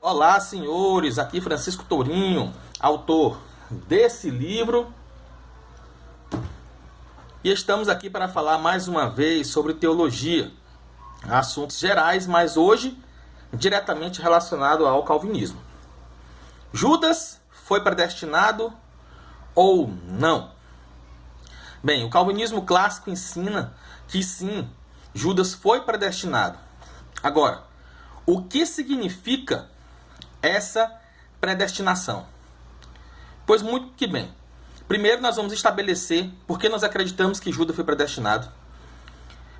Olá, senhores, aqui Francisco Tourinho, autor desse livro. E estamos aqui para falar mais uma vez sobre teologia, assuntos gerais, mas hoje diretamente relacionado ao calvinismo. Judas foi predestinado ou não? Bem, o calvinismo clássico ensina que sim, Judas foi predestinado. Agora, o que significa essa predestinação? Pois muito que bem. Primeiro nós vamos estabelecer por que nós acreditamos que Judas foi predestinado.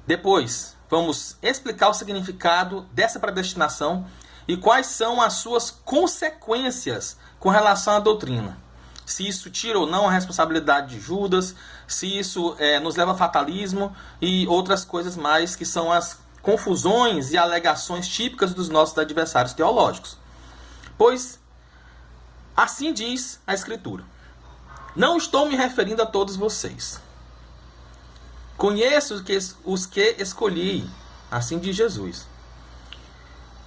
Depois, vamos explicar o significado dessa predestinação e quais são as suas consequências com relação à doutrina. Se isso tira ou não a responsabilidade de Judas, se isso nos leva a fatalismo e outras coisas mais que são as confusões e alegações típicas dos nossos adversários teológicos. Pois assim diz a Escritura. Não estou me referindo a todos vocês. Conheço os que escolhi, assim diz Jesus.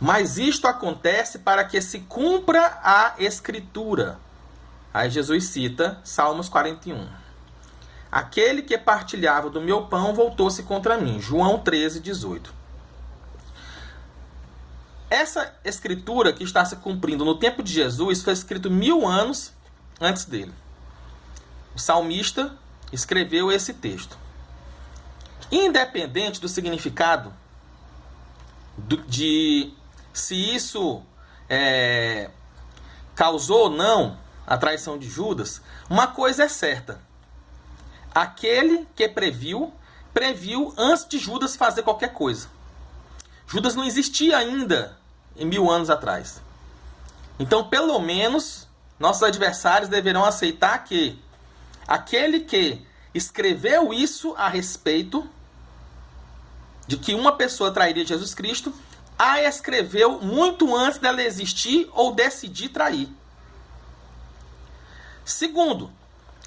Mas isto acontece para que se cumpra a Escritura. Aí Jesus cita Salmos 41. Aquele que partilhava do meu pão voltou-se contra mim. João 13, 18. Essa escritura que está se cumprindo no tempo de Jesus foi escrito 1000 anos antes dele. O salmista escreveu esse texto. Independente do significado de se isso causou ou não a traição de Judas, uma coisa é certa. Aquele que previu antes de Judas fazer qualquer coisa. Judas não existia ainda em 1000 anos atrás. Então, pelo menos, nossos adversários deverão aceitar que aquele que escreveu isso a respeito de que uma pessoa trairia Jesus Cristo, a escreveu muito antes dela existir ou decidir trair. Segundo,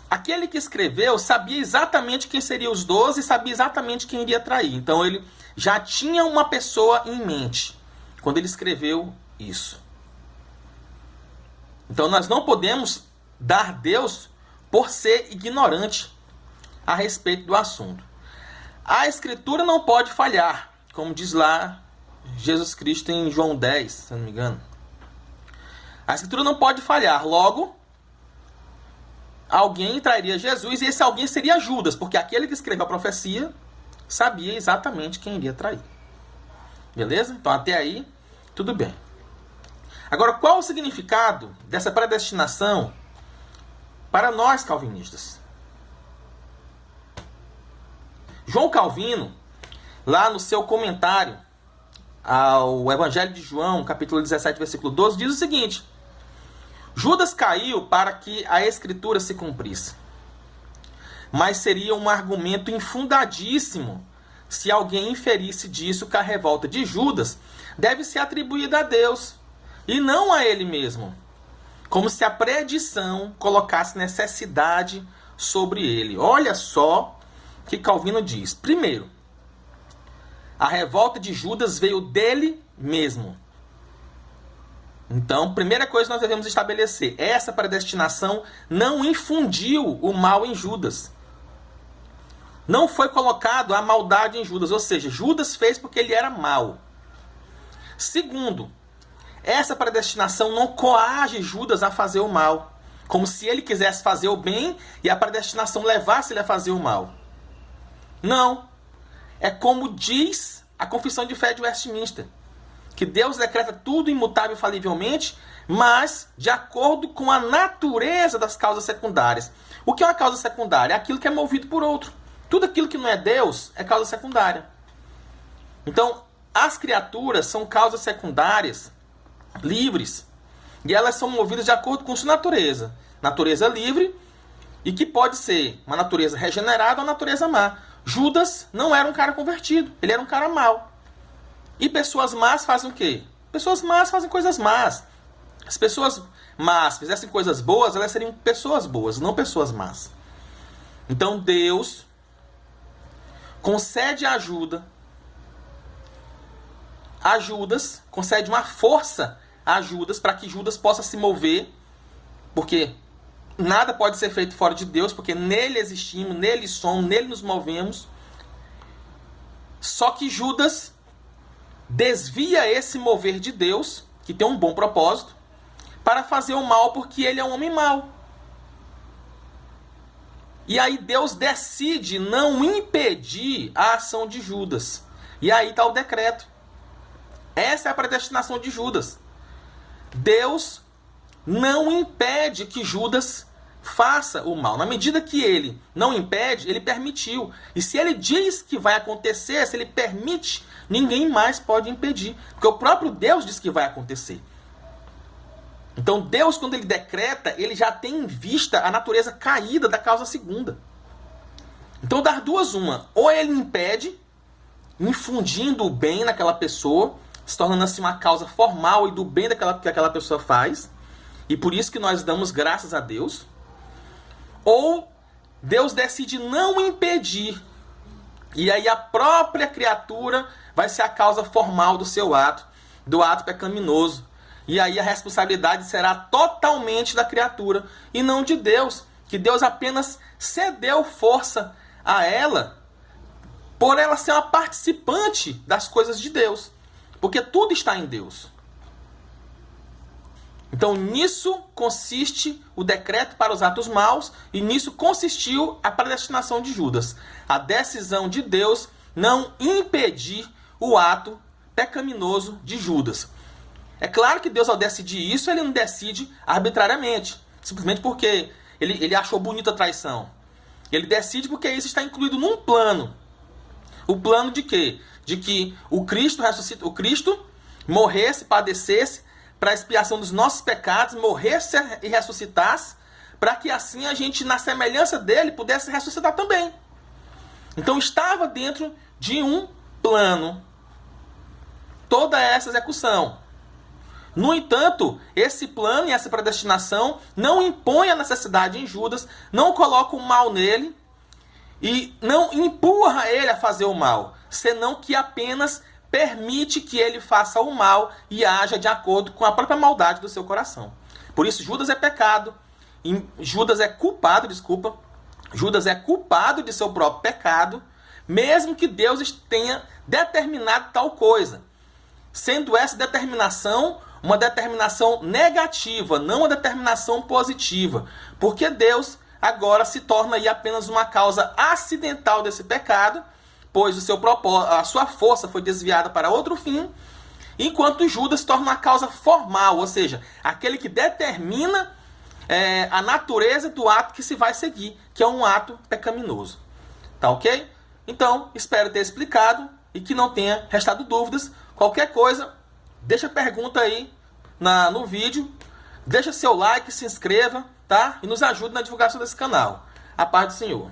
aquele que escreveu sabia exatamente quem seriam os 12 e sabia exatamente quem iria trair. Então ele já tinha uma pessoa em mente quando ele escreveu isso. Então nós não podemos dar Deus por ser ignorante a respeito do assunto. A Escritura não pode falhar, como diz lá Jesus Cristo em João 10, se não me engano. A Escritura não pode falhar, logo alguém trairia Jesus e esse alguém seria Judas, porque aquele que escreveu a profecia sabia exatamente quem iria trair. Beleza? Então até aí, tudo bem. Agora, qual o significado dessa predestinação para nós calvinistas? João Calvino, lá no seu comentário ao Evangelho de João, capítulo 17, versículo 12, diz o seguinte: Judas caiu para que a Escritura se cumprisse. Mas seria um argumento infundadíssimo se alguém inferisse disso que a revolta de Judas deve ser atribuída a Deus e não a ele mesmo, como se a predição colocasse necessidade sobre ele. Olha só o que Calvino diz. Primeiro, a revolta de Judas veio dele mesmo. Então, primeira coisa que nós devemos estabelecer, essa predestinação não infundiu o mal em Judas. Não foi colocado a maldade em Judas, ou seja, Judas fez porque ele era mau. Segundo, essa predestinação não coage Judas a fazer o mal, como se ele quisesse fazer o bem e a predestinação levasse ele a fazer o mal. Não. É como diz a Confissão de Fé de Westminster, que Deus decreta tudo imutável e falivelmente, mas de acordo com a natureza das causas secundárias. O que é uma causa secundária? É aquilo que é movido por outro. Tudo aquilo que não é Deus é causa secundária. Então, as criaturas são causas secundárias livres e elas são movidas de acordo com sua natureza. Natureza livre e que pode ser uma natureza regenerada ou uma natureza má. Judas não era um cara convertido, ele era um cara mau. E pessoas más fazem o quê? Pessoas más fazem coisas más. As pessoas más fizessem coisas boas, elas seriam pessoas boas, não pessoas más. Então Deus concede ajuda a Judas, concede uma força a Judas, para que Judas possa se mover, porque nada pode ser feito fora de Deus, porque nele existimos, nele somos, nele nos movemos. Só que Judas desvia esse mover de Deus, que tem um bom propósito, para fazer o mal, porque ele é um homem mau. E aí Deus decide não impedir a ação de Judas. E aí está o decreto. Essa é a predestinação de Judas. Deus não impede que Judas faça o mal. Na medida que ele não impede, ele permitiu. E se ele diz que vai acontecer, se ele permite, ninguém mais pode impedir. Porque o próprio Deus diz que vai acontecer. Então Deus, quando ele decreta, ele já tem em vista a natureza caída da causa segunda. Então das duas uma. Ou ele impede, infundindo o bem naquela pessoa, se tornando assim uma causa formal e do bem que aquela pessoa faz. E por isso que nós damos graças a Deus. Ou Deus decide não impedir. E aí a própria criatura vai ser a causa formal do seu ato, do ato pecaminoso. E aí a responsabilidade será totalmente da criatura e não de Deus. Que Deus apenas cedeu força a ela por ela ser uma participante das coisas de Deus. Porque tudo está em Deus. Então nisso consiste o decreto para os atos maus e nisso consistiu a predestinação de Judas. A decisão de Deus não impedir o ato pecaminoso de Judas. É claro que Deus, ao decidir isso, ele não decide arbitrariamente, simplesmente porque ele achou bonita a traição. Ele decide porque isso está incluído num plano. O plano de quê? De que o Cristo morresse, padecesse para a expiação dos nossos pecados, morresse e ressuscitasse, para que assim a gente, na semelhança dele, pudesse ressuscitar também. Então estava dentro de um plano toda essa execução. No entanto, esse plano e essa predestinação não impõe a necessidade em Judas, não coloca o mal nele e não empurra ele a fazer o mal, senão que apenas permite que ele faça o mal e haja de acordo com a própria maldade do seu coração. Por isso Judas é pecado, Judas é culpado de seu próprio pecado, mesmo que Deus tenha determinado tal coisa. Sendo essa determinação uma determinação negativa, não uma determinação positiva. Porque Deus agora se torna aí apenas uma causa acidental desse pecado, pois a sua força foi desviada para outro fim, enquanto Judas se torna uma causa formal, ou seja, aquele que determina a natureza do ato que se vai seguir, que é um ato pecaminoso. Tá ok? Então, espero ter explicado e que não tenha restado dúvidas. Qualquer coisa, deixa pergunta aí no vídeo, deixa seu like, se inscreva, tá? E nos ajude na divulgação desse canal. A paz do Senhor.